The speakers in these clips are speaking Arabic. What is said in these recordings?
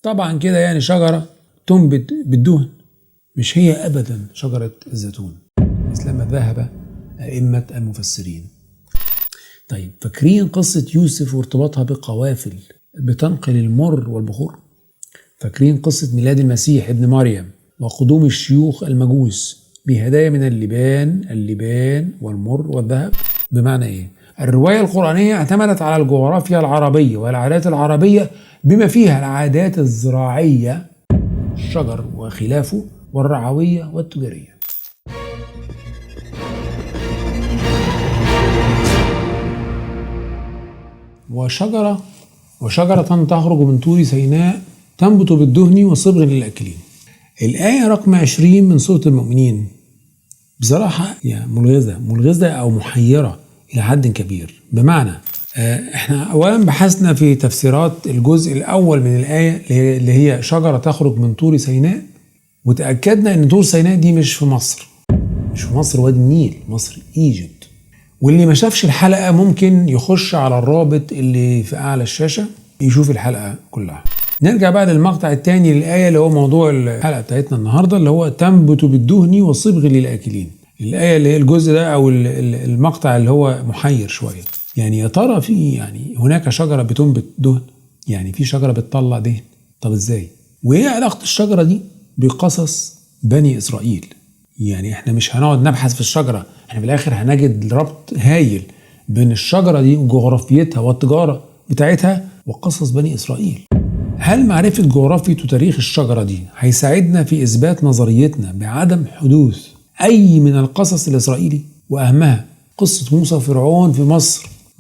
طبعا كده يعني شجرة تنبت بالدهن مش هي أبدا شجرة الزيتون مثلما ذهب أئمة المفسرين. طيب فاكرين قصة يوسف وارتباطها بقوافل بتنقل المر والبخور؟ فاكرين قصة ميلاد المسيح ابن مريم وقدوم الشيوخ المجوس بهدايا من اللبان والمر والذهب؟ بمعنى ايه؟ الرواية القرآنية اعتمدت على الجغرافيا العربية والعادات العربية بما فيها العادات الزراعية، الشجر وخلافه، والرعوية والتجارية. وشجرة تخرج من طور سيناء تنبت بالدهن وصبغ للآكلين. الآية رقم 20 من سورة المؤمنين بصراحة يعني ملغزة أو محيرة إلى حد كبير. بمعنى احنا أولا بحثنا في تفسيرات الجزء الأول من الآية اللي هي شجرة تخرج من طور سيناء، وتأكدنا أن طور سيناء دي مش في مصر وادي النيل، مصر إيجيبت. واللي ما شافش الحلقة ممكن يخش على الرابط اللي في أعلى الشاشة يشوف الحلقة كلها. نرجع بعد المقطع الثاني للآية اللي هو موضوع الحلقة بتاعتنا النهاردة، اللي هو تنبت بالدهن وصبغ للآكلين. الآية اللي هي الجزء ده أو المقطع اللي هو محير شوية. يعني يا ترى في هناك شجرة بتنبت دهن؟ يعني في شجرة بتطلع دهن؟ طب ازاي؟ وايه علاقة الشجرة دي بقصص بني إسرائيل؟ يعني احنا مش هنقعد نبحث في الشجرة، احنا في الآخر هنجد ربط هايل بين الشجرة دي وجغرافيتها والتجارة بتاعتها وقصص بني إسرائيل. هل معرفة جغرافية وتاريخ الشجرة دي هيساعدنا في إثبات نظريتنا بعدم حدوث أي من القصص الإسرائيلي؟ وأهمها قصة موسى وفرعون في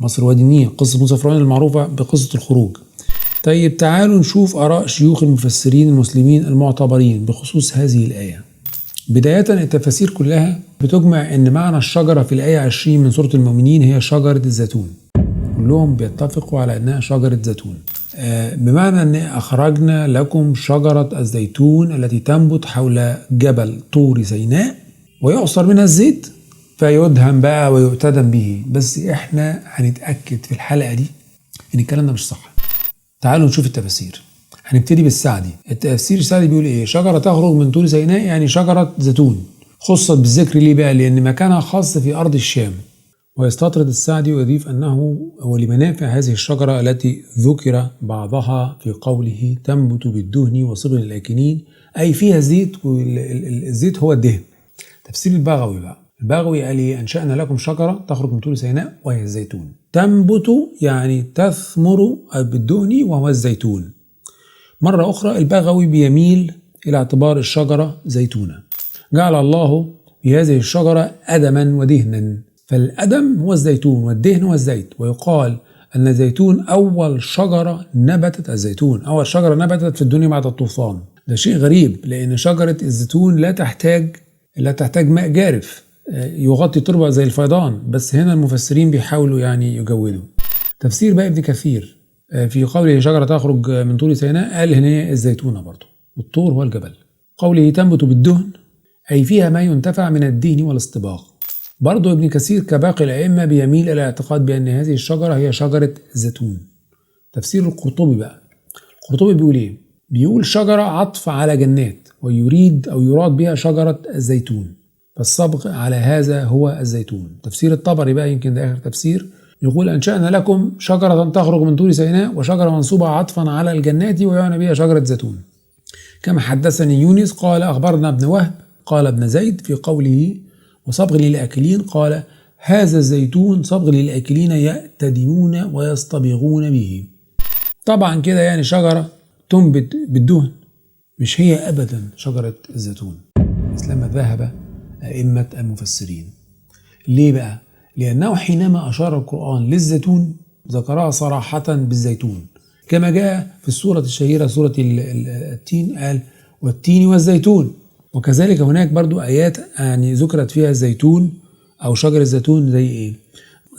مصر وادي النيل، قصة موسى وفرعون المعروفة بقصة الخروج. طيب تعالوا نشوف آراء شيوخ المفسرين المسلمين المعتبرين بخصوص هذه الآية. بداية التفاسير كلها بتجمع أن معنى الشجرة في الآية 20 من سورة المؤمنين هي شجرة الزيتون. كلهم بيتفقوا على أنها شجرة زيتون، بمعنى أن أخرجنا لكم شجرة الزيتون التي تنبت حول جبل طور سيناء ويعصر منها الزيت فيدهن بقى ويؤتدم به. بس احنا هنتأكد في الحلقة دي ان الكلام ده مش صح. تعالوا نشوف التفاسير. هنبتدي بالسعدي. التفسير السعدي بيقول ايه؟ شجرة تخرج من طور سيناء يعني شجرة زيتون. خصت بالذكر ليه بقى؟ لأن مكانها خاص في أرض الشام. ويستطرد السعدي ويضيف أنه ولمنافع هذه الشجرة التي ذكر بعضها في قوله تنبت بالدهن وصبغ للآكلين، أي فيها زيت، والزيت هو الدهن. تفسير البغوي بقى. البغوي قال ايه؟ أنشأنا لكم شجرة تخرج من طور سيناء وهي الزيتون. تنبت يعني تثمر بالدهن وهو الزيتون. مرة أخرى البغوي بيميل إلى اعتبار الشجرة زيتونة. جعل الله في هذه الشجرة أدما ودهنا، فالأدم هو الزيتون والدهن هو الزيت. ويقال أن الزيتون أول شجرة نبتت، الزيتون أول شجرة نبتت في الدنيا بعد الطوفان. ده شيء غريب لأن شجرة الزيتون لا تحتاج ماء جارف يغطي التربة زي الفيضان، بس هنا المفسرين بيحاولوا يعني يجودوا. تفسير بقى ابن كثير في قوله شجرة تخرج من طور سيناء قال هنا الزيتونة برضو، والطور هو الجبل. قوله تنبت بالدهن أي فيها ما ينتفع من الدهن والاصطباغ. برضو ابن كثير كباقي الأئمة بيميل إلى الاعتقاد بأن هذه الشجرة هي شجرة زيتون. تفسير القرطبي بقى. القرطبي بيقول ايه؟ بيقول شجرة عطف على جنات يراد بها شجرة الزيتون، فالصبغ على هذا هو الزيتون. تفسير الطبري بقى يمكن ده آخر تفسير، يقول أنشأنا لكم شجرة تخرج من طور سيناء وشجرة منصوبة عطفا على الجنات ويعنى بها شجرة زيتون. كما حدثني يونس قال أخبرنا ابن وهب قال ابن زيد في قوله وصبغ للآكلين قال هذا الزيتون صبغ للآكلين يأتدمون ويصطبغون به. طبعا كده يعني شجرة تنبت بالدهن مش هي أبدا شجرة الزيتون مثلما ذهب أئمة المفسرين. ليه بقى؟ لأنه حينما أشار القرآن للزيتون ذكرها صراحة بالزيتون، كما جاء في السورة الشهيرة سورة التين قال والتين والزيتون. وكذلك هناك برضو آيات يعني ذكرت فيها الزيتون أو شجر الزيتون زي إيه؟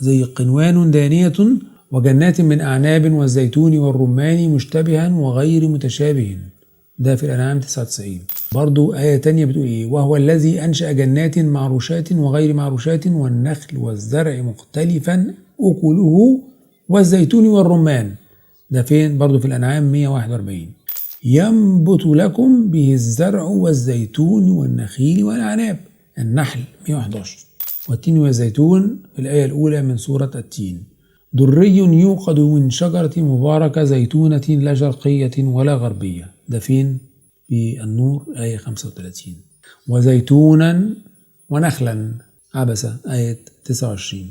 زي قنوان دانية وجنات من أعناب والزيتون والرمان مشتبها وغير متشابه. ده في الأنعام 99. برضو آية تانية بتقول إيه؟ وهو الذي أنشأ جنات معروشات وغير معروشات والنخل والزرع مختلفا أكله والزيتون والرمان. ده فين؟ برضو في الأنعام 141. ينبت لكم به الزرع والزيتون والنخيل والأعناب. النحل 111. والتين والزيتون في الآية الأولى من سورة التين. دري يوقد من شجرة مباركة زيتونة لا شرقية ولا غربية. ده فين؟ في النور آية 35. وزيتونا ونخلا عبسة آية 29.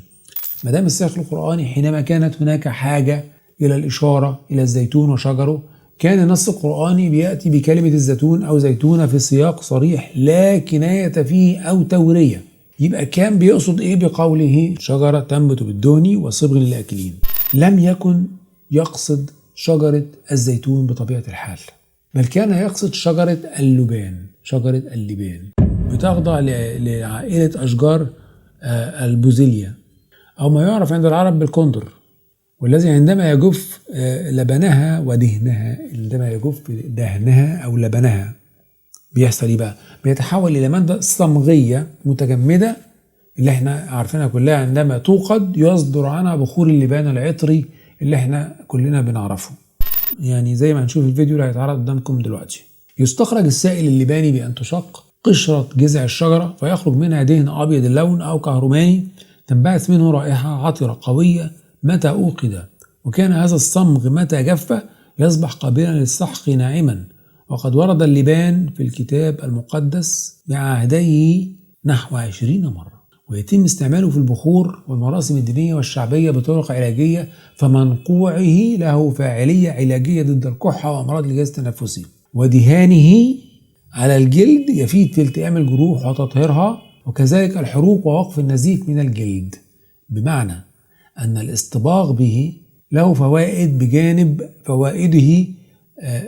مدام السياق القرآني حينما كانت هناك حاجة إلى الإشارة إلى الزيتون وشجره، كان النص القرآني بيأتي بكلمة الزيتون أو زيتونة في سياق صريح لا كناية فيه أو تورية. يبقى كان بيقصد إيه بقوله شجرة تنبت بالدهن وصبغ للآكلين؟ لم يكن يقصد شجرة الزيتون بطبيعة الحال، بل كان يقصد شجرة اللبان. شجرة اللبان بتخضع لعائلة أشجار البوزيليا، أو ما يعرف عند العرب بالكندر، والذي عندما يجف لبنها ودهنها، عندما يجف دهنها أو لبنها بيحصل إيه بقى؟ بيتحول إلى مادة صمغية متجمدة اللي احنا عارفينها كلها، عندما توقد يصدر عنها بخور اللبان العطري اللي احنا كلنا بنعرفه، يعني زي ما هنشوف الفيديو اللي هيتعرض قدامكم دلوقتي. يستخرج السائل اللباني بأن تشق قشرة جذع الشجرة فيخرج منها دهن أبيض اللون أو كهرماني، تنبعث منه رائحة عطرة قوية متى أوقد، وكان هذا الصمغ متى جف يصبح قابلا للسحق ناعما. وقد ورد اللبان في الكتاب المقدس بعهديه نحو 20 مرة، ويتم استعماله في البخور والمراسم الدينية والشعبية بطرق علاجية، فمنقوعه له فاعلية علاجية ضد الكحة وأمراض الجهاز التنفسي. ودهانه على الجلد يفيد في التئام الجروح وتطهيرها، وكذلك الحروق ووقف النزيف من الجلد، بمعنى أن الاصطباغ به له فوائد بجانب فوائده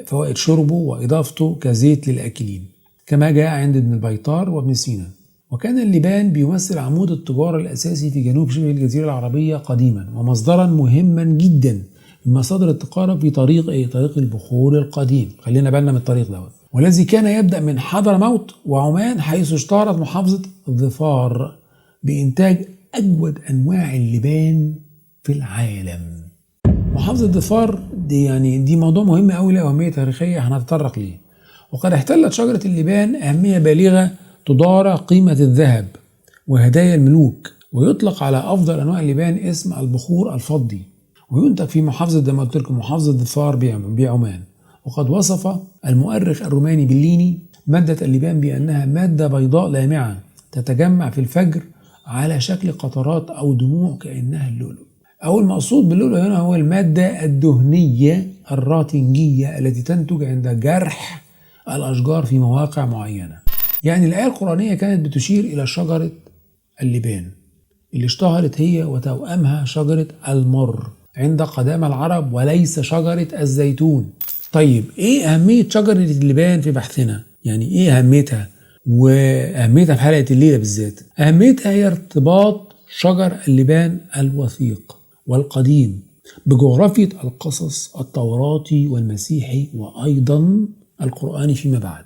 فوائد شربه وإضافته كزيت للآكلين، كما جاء عند ابن البيطار وابن سينا. وكان اللبان بيمثل عمود التجارة الأساسي في جنوب شبه الجزيرة العربية قديما، ومصدرا مهما جدا من مصادر التجارة في طريق البخور القديم. خلينا بالنا من الطريق دوت، والذي كان يبدأ من حضرموت وعمان، حيث اشتهرت محافظة ظفار بإنتاج أجود أنواع اللبان في العالم. محافظة ظفار دي موضوع مهم قوي له أهمية تاريخية هنتطرق ليه. وقد احتلت شجرة اللبان أهمية بالغة تضارع قيمة الذهب وهدايا الملوك، ويطلق على أفضل أنواع اللبان اسم البخور الفضي، وينتج في محافظة زي ما قلت لكم محافظة ظفار بعمان. وقد وصف المؤرخ الروماني بليني مادة اللبان بأنها مادة بيضاء لامعة تتجمع في الفجر على شكل قطرات أو دموع كأنها اللؤلؤ. أو المقصود باللؤلؤ هنا هو المادة الدهنية الراتنجية التي تنتج عند جرح الأشجار في مواقع معينة. يعني الآية القرآنية كانت بتشير إلى شجرة اللبان اللي اشتهرت هي وتوأمها شجرة المر عند قدام العرب، وليس شجرة الزيتون. طيب إيه أهمية شجرة اللبان في بحثنا؟ يعني إيه أهميتها؟ وأهميتها في حلقة الليلة بالذات. أهميتها هي ارتباط شجر اللبان الوثيق والقديم بجغرافية القصص التوراتي والمسيحي وأيضا القرآني فيما بعد.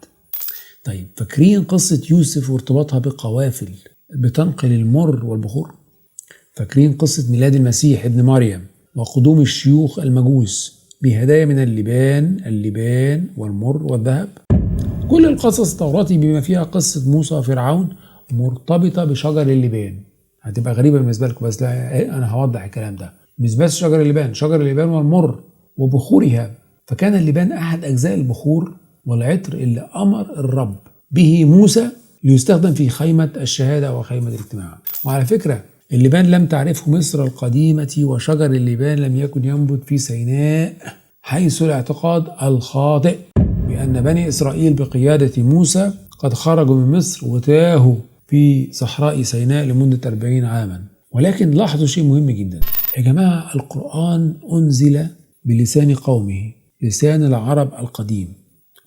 طيب فاكرين قصة يوسف وارتباطها بقوافل بتنقل المر والبخور؟ فاكرين قصة ميلاد المسيح ابن مريم وقدوم الشيوخ المجوس بهدايا من اللبان والمر والذهب؟ كل القصص التوراتي بما فيها قصة موسى وفرعون مرتبطة بشجر اللبان. هتبقى غريبة بالنسبة لكم، بس لا أنا هوضح الكلام ده. مش بس شجر اللبان والمر وبخورها. فكان اللبان أحد أجزاء البخور والعطر اللي أمر الرب به موسى ليستخدم في خيمة الشهادة وخيمة الاجتماع. وعلى فكرة اللبان لم تعرفه مصر القديمة، وشجر اللبان لم يكن ينبت في سيناء، حيث الاعتقاد الخاطئ بأن بني إسرائيل بقيادة موسى قد خرجوا من مصر وتاهوا في صحراء سيناء لمدة 40 عاما. ولكن لاحظوا شيء مهم جدا يا جماعة، القرآن أنزل بلسان قومه، لسان العرب القديم،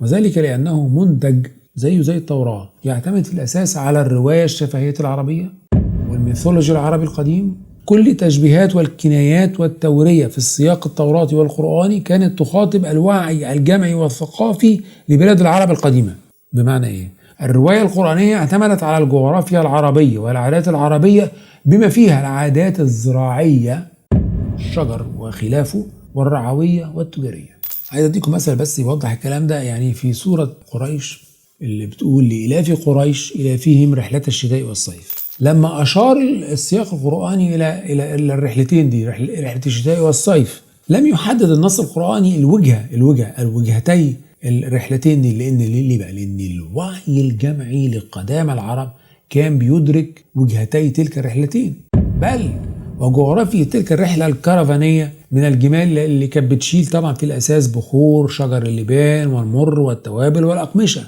وذلك لأنه منتج زي التوراة يعتمد في الأساس على الرواية الشفهية العربية والميثولوجي العربي القديم. كل تشبيهات والكنايات والتورية في السياق التوراتي والقرآني كانت تخاطب الوعي الجمعي والثقافي لبلاد العرب القديمة. بمعنى إيه؟ الرواية القرآنية اعتمدت على الجغرافيا العربية والعادات العربية بما فيها العادات الزراعية، الشجر وخلافه، والرعوية والتجارية. عايز اديكم مثل بس يوضح الكلام ده. يعني في سورة قريش اللي بتقول لإلاف قريش إلافهم رحلة الشتاء والصيف، لما أشار السياق القرآني إلى الرحلتين دي، رحلة الشتاء والصيف، لم يحدد النص القرآني الوجهتي الرحلتين دي. لأن ليه بقى؟ لأن الوعي الجمعي لقدامى العرب كان بيدرك وجهتي تلك الرحلتين، بل وجغرافية تلك الرحلة الكرفانية من الجمال اللي كانت بتشيل طبعا في الأساس بخور شجر اللبان والمر والتوابل والأقمشة،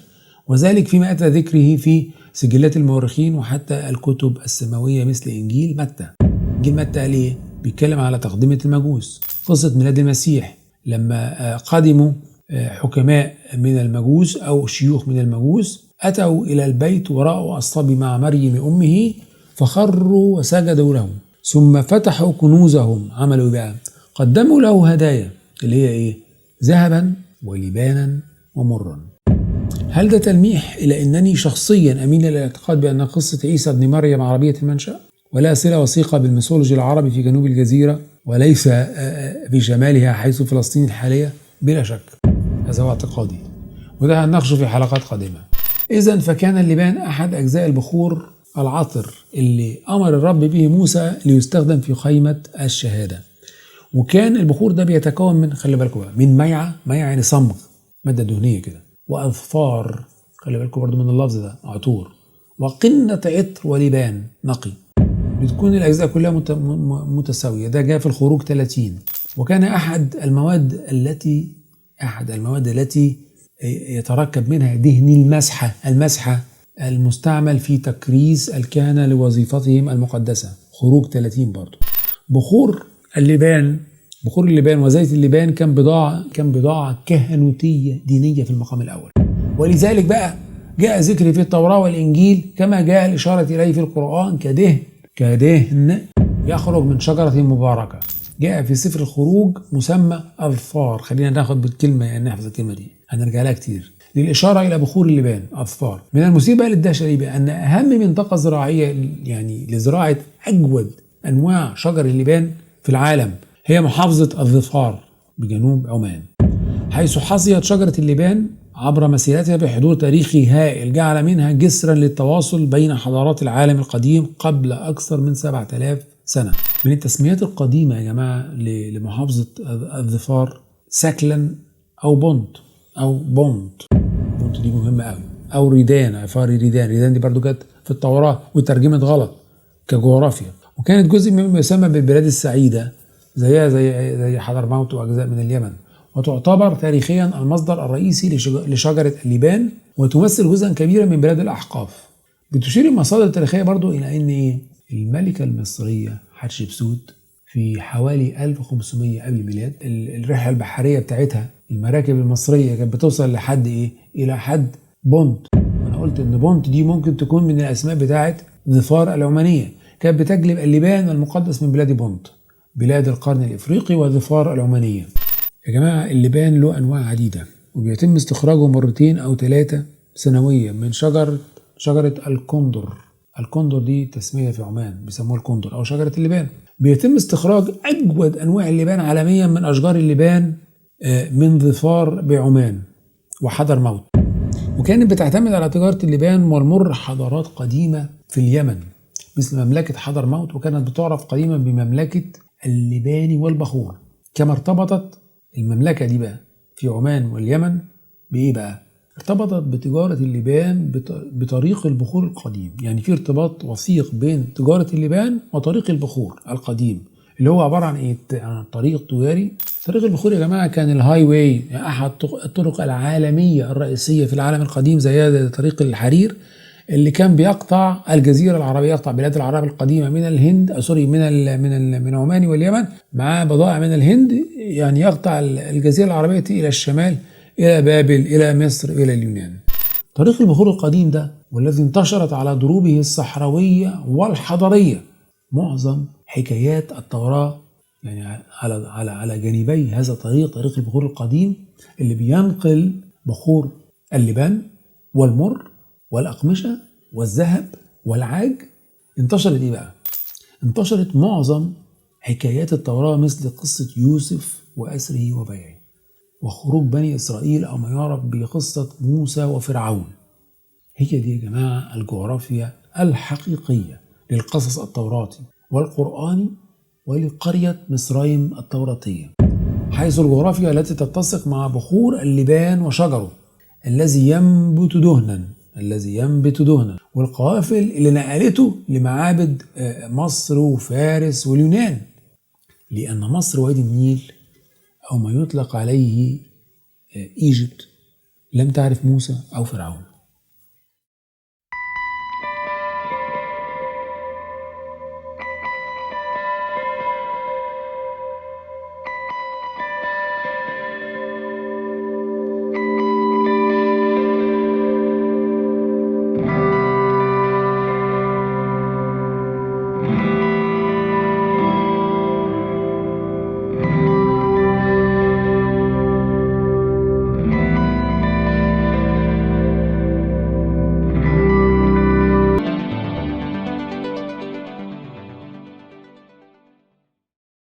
وذلك فيما أتى ذكره في سجلات المؤرخين وحتى الكتب السماوية مثل إنجيل متى. إنجيل متى ليه؟ بيتكلم على تقدمة المجوس، قصة ميلاد المسيح لما قدموا حكماء من المجوس أو شيوخ من المجوس، أتوا إلى البيت ورأوا الصبي مع مريم أمه فخروا وسجدوا له، ثم فتحوا كنوزهم. عملوا بقى؟ قدموا له هدايا اللي هي إيه؟ ذهبا ولبانا ومرا. هل ده تلميح إلى أنني شخصيا أميل إلى الاعتقاد بأن قصة عيسى ابن مريم عربية المنشأ ولا صلة وثيقة بالميثولوجي العربي في جنوب الجزيرة وليس في شمالها حيث فلسطين الحالية؟ بلا شك هذا هو اعتقادي، وده هنناقشه في حلقات قادمة. إذن فكان اللبان أحد أجزاء البخور العطر اللي أمر الرب به موسى ليستخدم في خيمة الشهادة. وكان البخور ده بيتكون من، خلي بالكم بقى، من ميعة يعني صمغ، مادة دهنية كده، وأظفار، خلي بالكم برضو من اللفظ ده، عطور، وقنة عطر ولبان نقي. بتكون الأجزاء كلها متساوية. ده جاء في الخروج 30. وكان أحد المواد التي يتركب منها دهن المسحة المستعمل في تكريس الكهنة لوظيفتهم المقدسة. خروج 30 برضو. بخور اللبان وزيت اللبان كان بضاعة كهنوتية دينية في المقام الأول، ولذلك بقى جاء ذكر في التوراة والإنجيل كما جاء الإشارة إليه في القرآن كدهن يخرج من شجرة مباركة. جاء في سفر الخروج مسمى أظفار. خلينا ناخد بالكلمة يعني نحفظ الكلمة دي، هنرجع لها كتير، للإشارة إلى بخور اللبان أظفار. من المثير بقى للدهشة ليه بقى أن أهم منطقة زراعية يعني لزراعة أجود أنواع شجر اللبان في العالم هي محافظة الظفار بجنوب عمان، حيث حظيت شجرة اللبان عبر مسيرتها بحضور تاريخي هائل جعل منها جسرا للتواصل بين حضارات العالم القديم قبل أكثر من 7000 سنة. من التسميات القديمة يا جماعة لمحافظة الظفار سكلا أو بونت بونت دي مهمة قوي، أو ريدان، عفاري ريدان دي برضو جت في التوراة وترجمت غلط كجغرافيا، وكانت جزء مما يسمى بالبلاد السعيدة زيها زي حضرموت وأجزاء من اليمن، وتعتبر تاريخيا المصدر الرئيسي لشجرة اللبان، وتمثل جزءا كبيرا من بلاد الأحقاف. بتشير المصادر التاريخية برضو إلى أن الملكة المصرية حتشبسوت في حوالي 1500 قبل الميلاد الرحلة البحرية بتاعتها، المراكب المصرية كانت بتوصل لحد إيه؟ إلى حد بونت. أنا قلت إن بونت دي ممكن تكون من الأسماء بتاعت ظفار العمانية، كانت بتجلب اللبان المقدس من بلاد بونت، بلاد القرن الإفريقي وظفار العمانية. يا جماعة اللبان له أنواع عديدة، وبيتم استخراجه 2 أو 3 سنويا من شجرة الكندر دي تسمية في عمان بيسموها الكندر أو شجرة اللبان. بيتم استخراج أجود أنواع اللبان عالميا من أشجار اللبان من ظفار بعمان وحضرموت، وكانت بتعتمد على تجارة اللبان والمر حضارات قديمة في اليمن مثل مملكة حضرموت، وكانت بتعرف قديما بمملكة اللبان والبخور. كما ارتبطت المملكة دي بقى في عمان واليمن بإيه بقى؟ ارتبطت بتجارة اللبان بطريق البخور القديم. يعني في ارتباط وثيق بين تجارة اللبان وطريق البخور القديم اللي هو عبارة عن ايه؟ عن طريق تجاري. طريق البخور يا جماعة كان الهاي واي، يعني أحد الطرق العالمية الرئيسية في العالم القديم، زي طريق الحرير اللي كان بيقطع الجزيرة العربية، يقطع بلاد العرب القديمة من الهند من عمان واليمن مع بضائع من الهند، يعني يقطع الجزيرة العربية إلى الشمال إلى بابل إلى مصر إلى اليونان. طريق البخور القديم ده والذي انتشرت على دروبه الصحراوية والحضرية معظم حكايات التوراة يعني على جانبي هذا الطريق، طريق البخور القديم اللي بينقل بخور اللبان والمر والأقمشة والذهب والعاج. انتشرت ايه بقى؟ انتشرت معظم حكايات التوراة مثل قصة يوسف وأسره وبيعه، وخروج بني إسرائيل أو ما يعرف بقصة موسى وفرعون. هي دي يا جماعة الجغرافيا الحقيقية للقصص التوراتي والقرآني ولقرية مصريم التوراتية، حيث الجغرافيا التي تتسق مع بخور اللبان وشجره الذي ينبت دهنا والقوافل اللي نقلته لمعابد مصر وفارس واليونان، لأن مصر وادي النيل أو ما يطلق عليه إيجيبت لم تعرف موسى أو فرعون.